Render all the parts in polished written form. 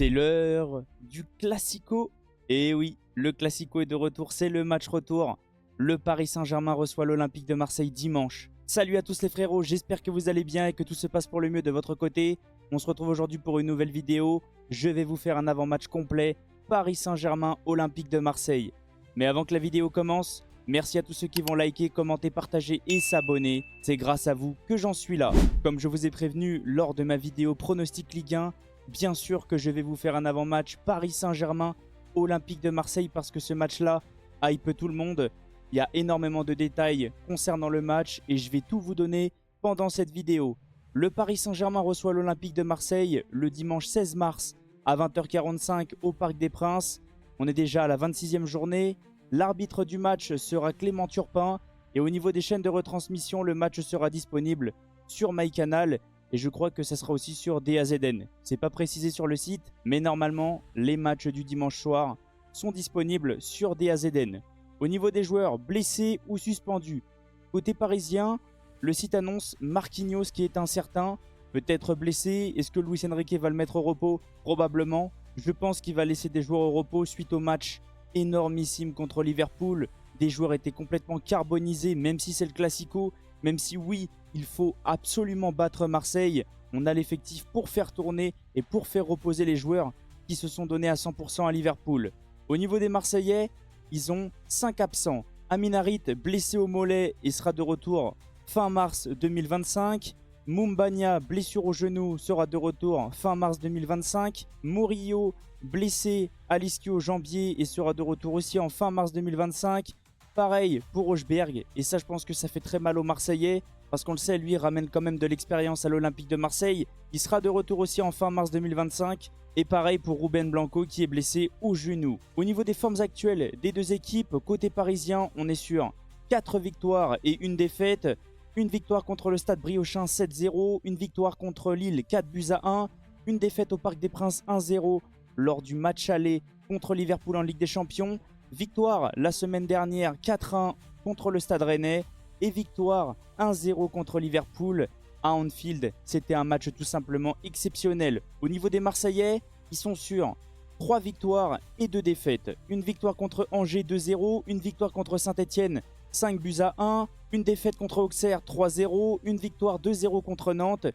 C'est l'heure du Classico. Et oui, le Classico est de retour, c'est le match retour. Le Paris Saint-Germain reçoit l'Olympique de Marseille dimanche. Salut à tous les frérots, j'espère que vous allez bien et que tout se passe pour le mieux de votre côté. On se retrouve aujourd'hui pour une nouvelle vidéo. Je vais vous faire un avant-match complet. Paris Saint-Germain, Olympique de Marseille. Mais avant que la vidéo commence, merci à tous ceux qui vont liker, commenter, partager et s'abonner. C'est grâce à vous que j'en suis là. Comme je vous ai prévenu lors de ma vidéo pronostic Ligue 1, bien sûr que je vais vous faire un avant-match Paris Saint-Germain, Olympique de Marseille parce que ce match-là hype tout le monde. Il y a énormément de détails concernant le match et je vais tout vous donner pendant cette vidéo. Le Paris Saint-Germain reçoit l'Olympique de Marseille le dimanche 16 mars à 20h45 au Parc des Princes. On est déjà à la 26e journée. L'arbitre du match sera Clément Turpin. Et au niveau des chaînes de retransmission, le match sera disponible sur MyCanal. Et je crois que ça sera aussi sur DAZN. C'est pas précisé sur le site, mais normalement, les matchs du dimanche soir sont disponibles sur DAZN. Au niveau des joueurs blessés ou suspendus, côté parisien, le site annonce Marquinhos qui est incertain, peut-être blessé. Est-ce que Luis Enrique va le mettre au repos? Probablement. Je pense qu'il va laisser des joueurs au repos suite au match énormissime contre Liverpool. Des joueurs étaient complètement carbonisés, même si c'est le Classico. Même si oui, il faut absolument battre Marseille. On a l'effectif pour faire tourner et pour faire reposer les joueurs qui se sont donnés à 100% à Liverpool. Au niveau des Marseillais, ils ont 5 absents. Amin Harit, blessé au mollet et sera de retour fin mars 2025. Moumbagna, blessure au genou, sera de retour fin mars 2025. Murillo, blessé à l'ischio-jambier et sera de retour aussi en fin mars 2025. Pareil pour Rochberg, et ça je pense que ça fait très mal aux Marseillais, parce qu'on le sait, lui il ramène quand même de l'expérience à l'Olympique de Marseille. Il sera de retour aussi en fin mars 2025. Et pareil pour Ruben Blanco qui est blessé au genou. Au niveau des formes actuelles des deux équipes, côté parisien, on est sur 4 victoires et une défaite. Une victoire contre le Stade Briochin 7-0, une victoire contre Lille 4-1, une défaite au Parc des Princes 1-0 lors du match aller contre Liverpool en Ligue des Champions. Victoire la semaine dernière 4-1 contre le Stade Rennais et victoire 1-0 contre Liverpool à Anfield. C'était un match tout simplement exceptionnel. Au niveau des Marseillais, ils sont sur 3 victoires et 2 défaites. Une victoire contre Angers 2-0, une victoire contre Saint-Etienne 5-1, une défaite contre Auxerre 3-0, une victoire 2-0 contre Nantes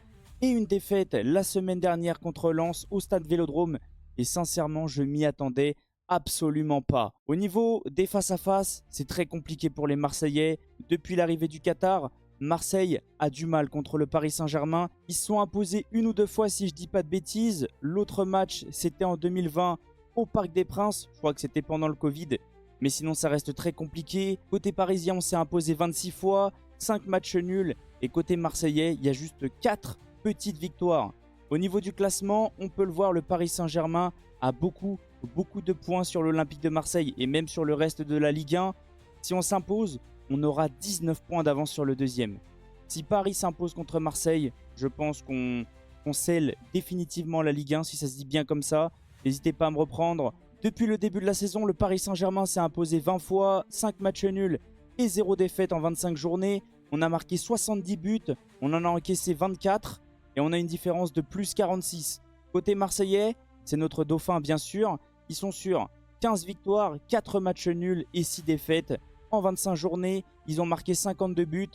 et une défaite la semaine dernière contre Lens au Stade Vélodrome. Et sincèrement, je m'y attendais absolument pas. Au niveau des face-à-face, c'est très compliqué pour les Marseillais. Depuis l'arrivée du Qatar, Marseille a du mal contre le Paris Saint-Germain. Ils se sont imposés une ou deux fois si je dis pas de bêtises. L'autre match, c'était en 2020 au Parc des Princes. Je crois que c'était pendant le Covid. Mais sinon, ça reste très compliqué. Côté parisien, on s'est imposé 26 fois, 5 matchs nuls. Et côté marseillais, il y a juste 4 petites victoires. Au niveau du classement, on peut le voir, le Paris Saint-Germain a beaucoup de points sur l'Olympique de Marseille et même sur le reste de la Ligue 1. Si on s'impose, on aura 19 points d'avance sur le deuxième. Si Paris s'impose contre Marseille, je pense qu'on scelle définitivement la Ligue 1, si ça se dit bien comme ça. N'hésitez pas à me reprendre. Depuis le début de la saison, le Paris Saint-Germain s'est imposé 20 fois, 5 matchs nuls et 0 défaite en 25 journées. On a marqué 70 buts, on en a encaissé 24 et on a une différence de plus 46. Côté marseillais, c'est notre dauphin bien sûr. Ils sont sur 15 victoires, 4 matchs nuls et 6 défaites. En 25 journées, ils ont marqué 52 buts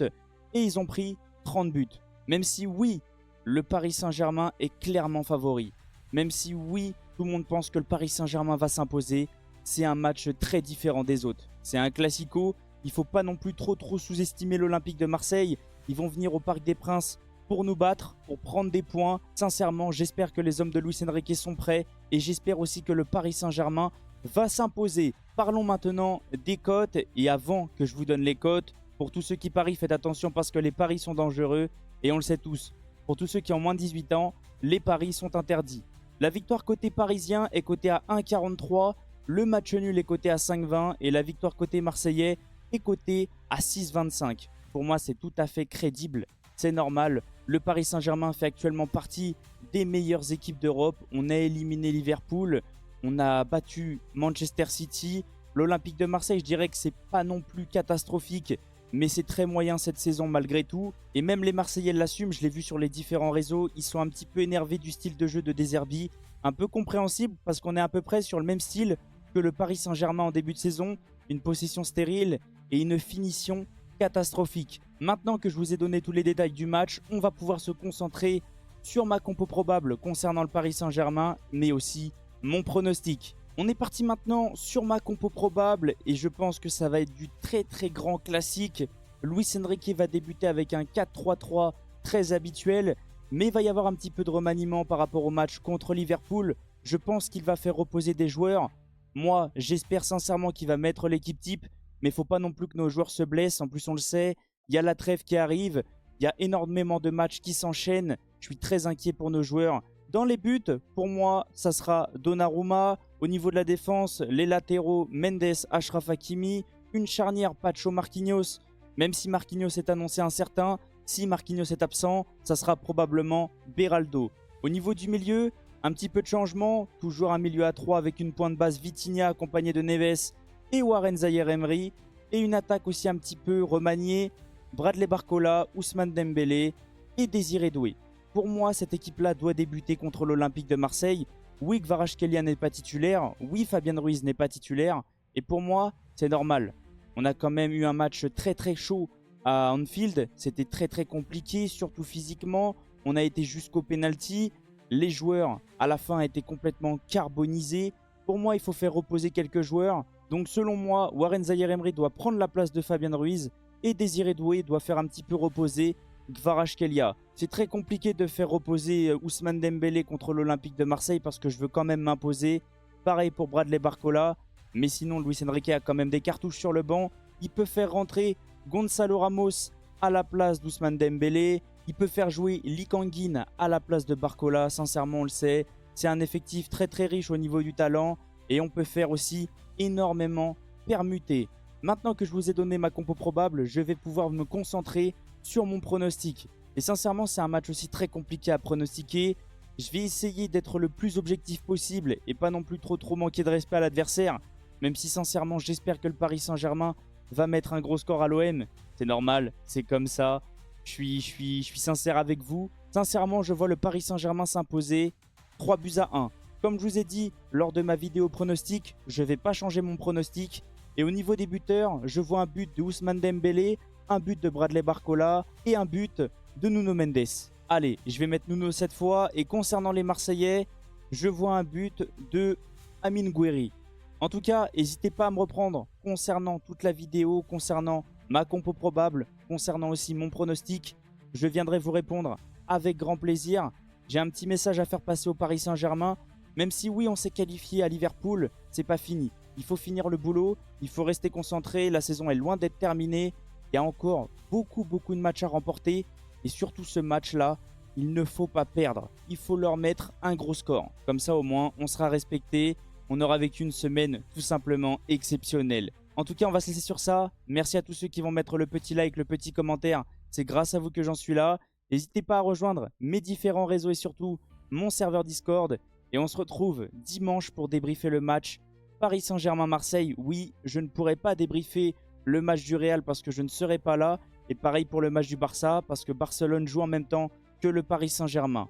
et ils ont pris 30 buts. Même si oui, le Paris Saint-Germain est clairement favori. Même si oui, tout le monde pense que le Paris Saint-Germain va s'imposer, c'est un match très différent des autres. C'est un classico, il ne faut pas non plus trop sous-estimer l'Olympique de Marseille. Ils vont venir au Parc des Princes pour nous battre, pour prendre des points. Sincèrement, j'espère que les hommes de Luis Enrique sont prêts et j'espère aussi que le Paris Saint-Germain va s'imposer. Parlons maintenant des cotes et avant que je vous donne les cotes, pour tous ceux qui parient, faites attention parce que les paris sont dangereux et on le sait tous. Pour tous ceux qui ont moins de 18 ans, les paris sont interdits. La victoire côté parisien est cotée à 1,43, le match nul est coté à 5,20 et la victoire côté marseillais est cotée à 6,25. Pour moi, c'est tout à fait crédible, c'est normal. Le Paris Saint-Germain fait actuellement partie des meilleures équipes d'Europe. On a éliminé Liverpool, on a battu Manchester City. L'Olympique de Marseille, je dirais que c'est pas non plus catastrophique, mais c'est très moyen cette saison malgré tout. Et même les Marseillais l'assument, je l'ai vu sur les différents réseaux, ils sont un petit peu énervés du style de jeu de De Zerbi. un peu compréhensible parce qu'on est à peu près sur le même style que le Paris Saint-Germain en début de saison, une possession stérile et une finition catastrophique. Maintenant que je vous ai donné tous les détails du match, on va pouvoir se concentrer sur ma compo probable concernant le Paris Saint-Germain, mais aussi mon pronostic. On est parti maintenant sur ma compo probable et je pense que ça va être du très très grand classique. Luis Enrique va débuter avec un 4-3-3 très habituel, mais il va y avoir un petit peu de remaniement par rapport au match contre Liverpool. Je pense qu'il va faire reposer des joueurs. Moi, j'espère sincèrement qu'il va mettre l'équipe type, mais il ne faut pas non plus que nos joueurs se blessent. En plus, on le sait, il y a la trêve qui arrive, il y a énormément de matchs qui s'enchaînent. Je suis très inquiet pour nos joueurs. Dans les buts, pour moi, ça sera Donnarumma. Au niveau de la défense, les latéraux, Mendes, Achraf Hakimi. Une charnière, Pacho Marquinhos. Même si Marquinhos est annoncé incertain, si Marquinhos est absent, ça sera probablement Beraldo. Au niveau du milieu, un petit peu de changement. Toujours un milieu à 3 avec une pointe basse Vitinha accompagné de Neves et Warren Zaïre-Emery. Et une attaque aussi un petit peu remaniée. Bradley Barcola, Ousmane Dembélé et Désiré Doué. Pour moi, cette équipe-là doit débuter contre l'Olympique de Marseille. Oui, Kvaratskhelia n'est pas titulaire. Oui, Fabien Ruiz n'est pas titulaire. Et pour moi, c'est normal. On a quand même eu un match très très chaud à Anfield. C'était très très compliqué, surtout physiquement. On a été jusqu'au penalty. Les joueurs, à la fin, étaient complètement carbonisés. Pour moi, il faut faire reposer quelques joueurs. Donc selon moi, Warren Zaïre-Emery doit prendre la place de Fabien Ruiz. Et Désiré Doué doit faire un petit peu reposer Kvaratskhelia. C'est très compliqué de faire reposer Ousmane Dembélé contre l'Olympique de Marseille parce que je veux quand même m'imposer. Pareil pour Bradley Barcola. Mais sinon, Luis Enrique a quand même des cartouches sur le banc. Il peut faire rentrer Gonzalo Ramos à la place d'Ousmane Dembélé. Il peut faire jouer Lee Kang-in à la place de Barcola. Sincèrement, on le sait. C'est un effectif très très riche au niveau du talent. Et on peut faire aussi énormément permuter. Maintenant que je vous ai donné ma compo probable, je vais pouvoir me concentrer sur mon pronostic. Et sincèrement, c'est un match aussi très compliqué à pronostiquer. Je vais essayer d'être le plus objectif possible et pas non plus trop manquer de respect à l'adversaire. Même si sincèrement, j'espère que le Paris Saint-Germain va mettre un gros score à l'OM. C'est normal, c'est comme ça. Je suis sincère avec vous. Sincèrement, je vois le Paris Saint-Germain s'imposer 3-1. Comme je vous ai dit lors de ma vidéo pronostic, je ne vais pas changer mon pronostic. Et au niveau des buteurs, je vois un but de Ousmane Dembélé, un but de Bradley Barcola et un but de Nuno Mendes. Allez, je vais mettre Nuno cette fois. Et concernant les Marseillais, je vois un but de Amine Gouiri. En tout cas, n'hésitez pas à me reprendre concernant toute la vidéo, concernant ma compo probable, concernant aussi mon pronostic. Je viendrai vous répondre avec grand plaisir. J'ai un petit message à faire passer au Paris Saint-Germain. Même si oui, on s'est qualifié à Liverpool, c'est pas fini. Il faut finir le boulot, il faut rester concentré. La saison est loin d'être terminée. Il y a encore beaucoup de matchs à remporter. Et surtout ce match-là, il ne faut pas perdre. Il faut leur mettre un gros score. Comme ça au moins, on sera respecté. On aura vécu une semaine tout simplement exceptionnelle. En tout cas, on va se laisser sur ça. Merci à tous ceux qui vont mettre le petit like, le petit commentaire. C'est grâce à vous que j'en suis là. N'hésitez pas à rejoindre mes différents réseaux et surtout mon serveur Discord. Et on se retrouve dimanche pour débriefer le match Paris Saint-Germain-Marseille. Oui, je ne pourrai pas débriefer le match du Real parce que je ne serai pas là. Et pareil pour le match du Barça parce que Barcelone joue en même temps que le Paris Saint-Germain.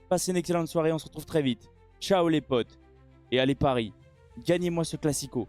Passez une excellente soirée, on se retrouve très vite. Ciao les potes. Et allez Paris, gagnez-moi ce Classico.